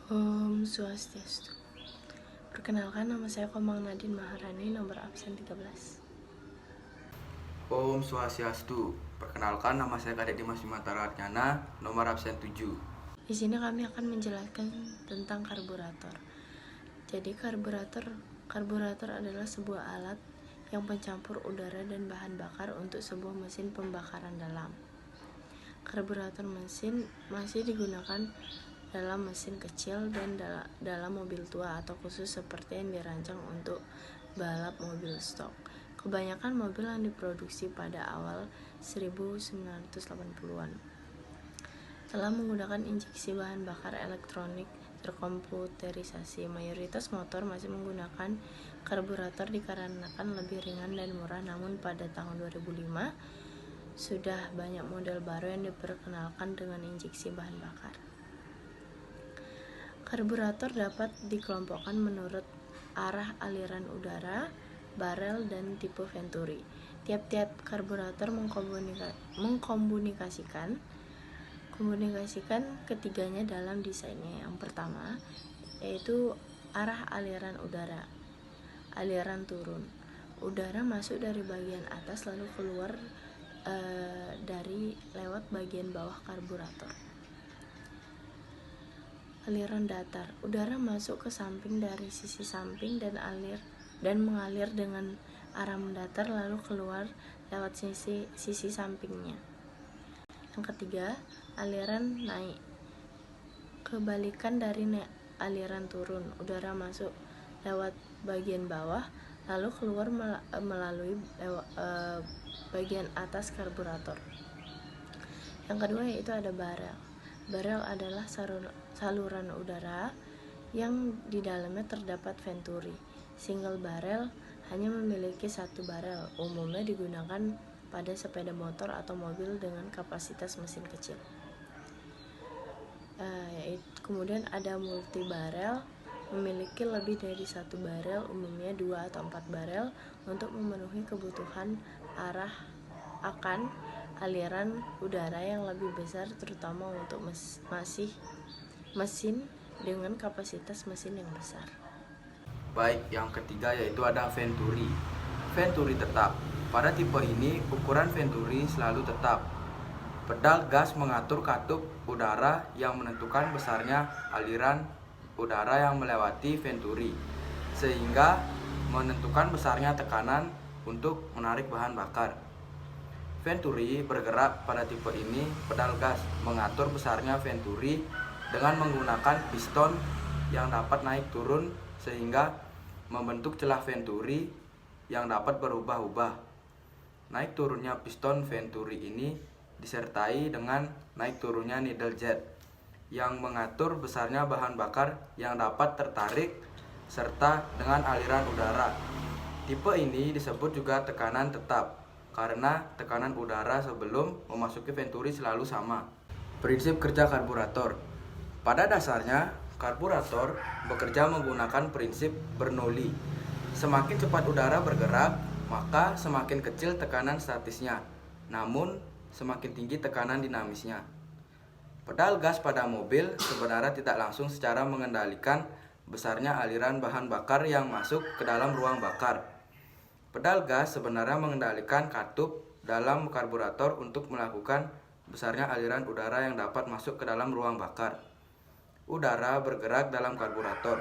Om Swastiastu. Perkenalkan, nama saya Komang Nadine Maharani, nomor absen 13. Om Swastiastu. Perkenalkan, nama saya Kadek Dimas Bimantara-Arjana, nomor absen 7. Di sini kami akan menjelaskan tentang karburator. Jadi karburator adalah sebuah alat yang pencampur udara dan bahan bakar untuk sebuah mesin pembakaran dalam. Karburator mesin masih digunakan dalam mesin kecil dan dalam mobil tua atau khusus seperti yang dirancang untuk balap mobil stok. Kebanyakan mobil yang diproduksi pada awal 1980-an telah menggunakan injeksi bahan bakar elektronik terkomputerisasi. Mayoritas motor masih menggunakan karburator dikarenakan lebih ringan dan murah, namun pada tahun 2005 sudah banyak model baru yang diperkenalkan dengan injeksi bahan bakar. Karburator dapat dikelompokkan menurut arah aliran udara, barel, dan tipe venturi. Tiap-tiap karburator mengkomunikasikan ketiganya dalam desainnya. Yang pertama yaitu arah aliran udara. Aliran turun. Udara masuk dari bagian atas lalu keluar dari lewat bagian bawah karburator. Aliran datar. Udara masuk ke samping dari sisi samping dan mengalir dengan arah mendatar lalu keluar lewat sisi sampingnya. Yang ketiga, aliran naik. Kebalikan dari aliran turun. Udara masuk lewat bagian bawah lalu keluar melalui bagian atas karburator. Yang kedua yaitu ada barel. Barel adalah saluran udara yang di dalamnya terdapat venturi. Single barel hanya memiliki satu barel, umumnya digunakan pada sepeda motor atau mobil dengan kapasitas mesin kecil. Kemudian ada multi barel, memiliki lebih dari satu barel, umumnya 2 atau 4 barel untuk memenuhi kebutuhan arah akan aliran udara yang lebih besar, terutama untuk mesin dengan kapasitas mesin yang besar. Baik, yang ketiga yaitu ada venturi. Venturi tetap. Pada tipe ini, ukuran venturi selalu tetap. Pedal gas mengatur katup udara yang menentukan besarnya aliran udara yang melewati venturi, sehingga menentukan besarnya tekanan untuk menarik bahan bakar. Venturi bergerak. Pada tipe ini, pedal gas mengatur besarnya venturi dengan menggunakan piston yang dapat naik turun sehingga membentuk celah venturi yang dapat berubah-ubah. Naik turunnya piston venturi ini disertai dengan naik turunnya needle jet yang mengatur besarnya bahan bakar yang dapat tertarik serta dengan aliran udara. Tipe ini disebut juga tekanan tetap karena tekanan udara sebelum memasuki venturi selalu sama. Prinsip kerja karburator. Pada dasarnya, karburator bekerja menggunakan prinsip Bernoulli. Semakin cepat udara bergerak, maka semakin kecil tekanan statisnya, namun semakin tinggi tekanan dinamisnya. Pedal gas pada mobil sebenarnya tidak langsung secara mengendalikan besarnya aliran bahan bakar yang masuk ke dalam ruang bakar. Pedal gas sebenarnya mengendalikan katup dalam karburator untuk melakukan besarnya aliran udara yang dapat masuk ke dalam ruang bakar. Udara bergerak dalam karburator.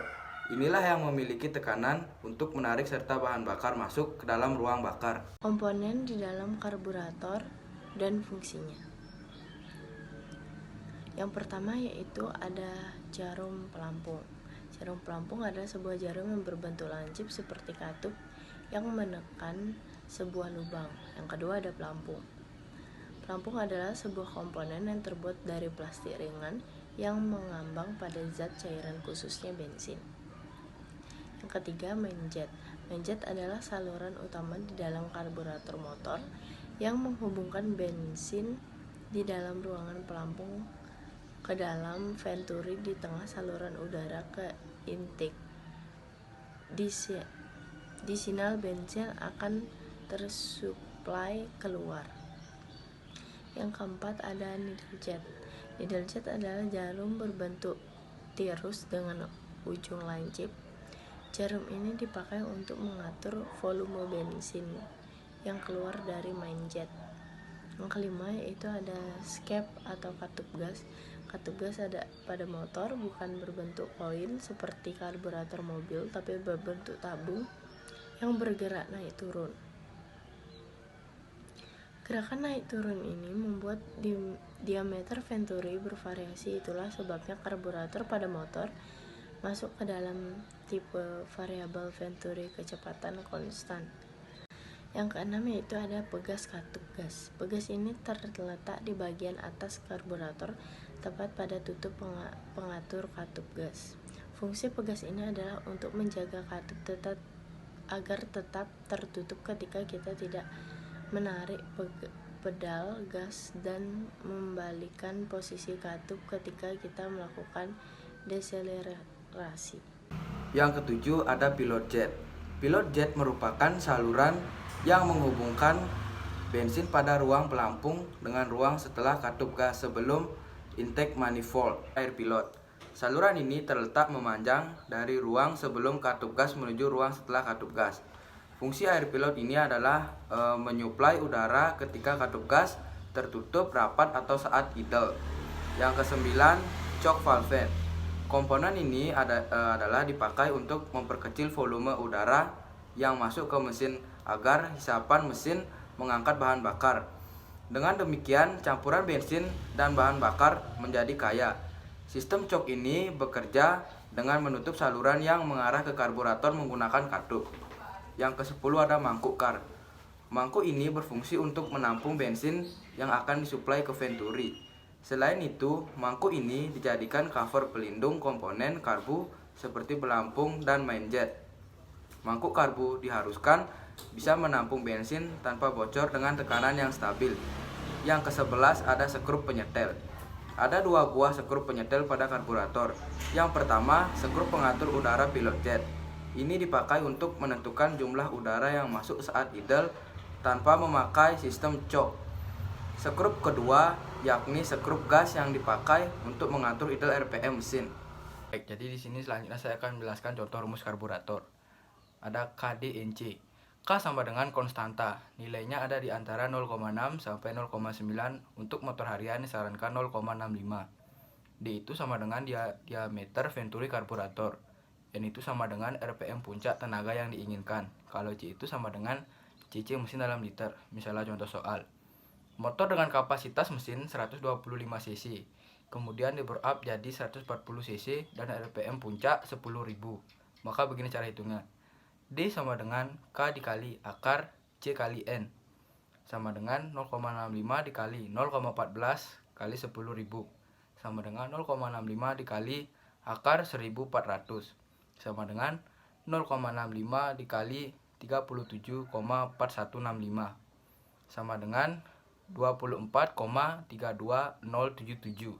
Inilah yang memiliki tekanan untuk menarik serta bahan bakar masuk ke dalam ruang bakar. Komponen di dalam karburator dan fungsinya. Yang pertama yaitu ada jarum pelampung. Jarum pelampung adalah sebuah jarum yang berbentuk lancip seperti katup yang menekan sebuah lubang. Yang kedua ada pelampung. Pelampung adalah sebuah komponen yang terbuat dari plastik ringan yang mengambang pada zat cairan, khususnya bensin. Yang ketiga, mainjet. Mainjet adalah saluran utama di dalam karburator motor yang menghubungkan bensin di dalam ruangan pelampung ke dalam venturi di tengah saluran udara ke intake. Di sinyal bensin akan tersuplai keluar. Yang keempat ada needle jet. Needle jet adalah jarum berbentuk tirus dengan ujung lancip. Jarum ini dipakai untuk mengatur volume bensin yang keluar dari main jet. Yang kelima yaitu ada skep atau katup gas. Katup gas ada pada motor, bukan berbentuk koin seperti karburator mobil, tapi berbentuk tabung yang bergerak naik turun. Gerakan naik turun ini membuat diameter venturi bervariasi. Itulah sebabnya karburator pada motor masuk ke dalam tipe variabel venturi kecepatan konstan. Yang keenam yaitu ada pegas katup gas. Pegas ini terletak di bagian atas karburator, tepat pada tutup pengatur katup gas. Fungsi pegas ini adalah untuk menjaga katup agar tetap tertutup ketika kita tidak menarik pedal gas dan membalikan posisi katup ketika kita melakukan deselerasi. Yang ketujuh ada pilot jet. Pilot jet merupakan saluran yang menghubungkan bensin pada ruang pelampung dengan ruang setelah katup gas sebelum intake manifold air pilot. Saluran ini terletak memanjang dari ruang sebelum katup gas menuju ruang setelah katup gas. Fungsi air pilot ini adalah menyuplai udara ketika katup gas tertutup rapat atau saat idle. Yang kesembilan, choke valve. Komponen ini adalah dipakai untuk memperkecil volume udara yang masuk ke mesin agar hisapan mesin mengangkat bahan bakar. Dengan demikian, campuran bensin dan bahan bakar menjadi kaya. Sistem choke ini bekerja dengan menutup saluran yang mengarah ke karburator menggunakan katup. Yang ke-10 ada mangkuk kar. Mangkuk ini berfungsi untuk menampung bensin yang akan disuplai ke venturi. Selain itu, mangkuk ini dijadikan cover pelindung komponen karbu seperti pelampung dan main jet. Mangkuk karbu diharuskan bisa menampung bensin tanpa bocor dengan tekanan yang stabil. Yang ke-11 ada skrup penyetel. Ada 2 buah skrup penyetel pada karburator. Yang pertama, skrup pengatur udara pilot jet. Ini dipakai untuk menentukan jumlah udara yang masuk saat idle tanpa memakai sistem choke. Skrup kedua yakni skrup gas yang dipakai untuk mengatur idle RPM mesin. Baik, jadi di sini selanjutnya saya akan menjelaskan contoh rumus karburator. Ada KdNc. K sama dengan konstanta, nilainya ada di antara 0,6 sampai 0,9. Untuk motor harian disarankan 0,65. D itu sama dengan diameter venturi karburator. N itu sama dengan RPM puncak tenaga yang diinginkan. Kalau C itu sama dengan cc mesin dalam liter. Misalnya contoh soal. Motor dengan kapasitas mesin 125 cc, kemudian di bore up jadi 140 cc dan RPM puncak 10.000. Maka begini cara hitungnya. D sama dengan K dikali akar C kali N, sama dengan 0,65 dikali 0,14 kali 10.000, sama dengan 0,65 dikali akar 1400, sama dengan 0,65 dikali 37,4165, sama dengan 24,32077.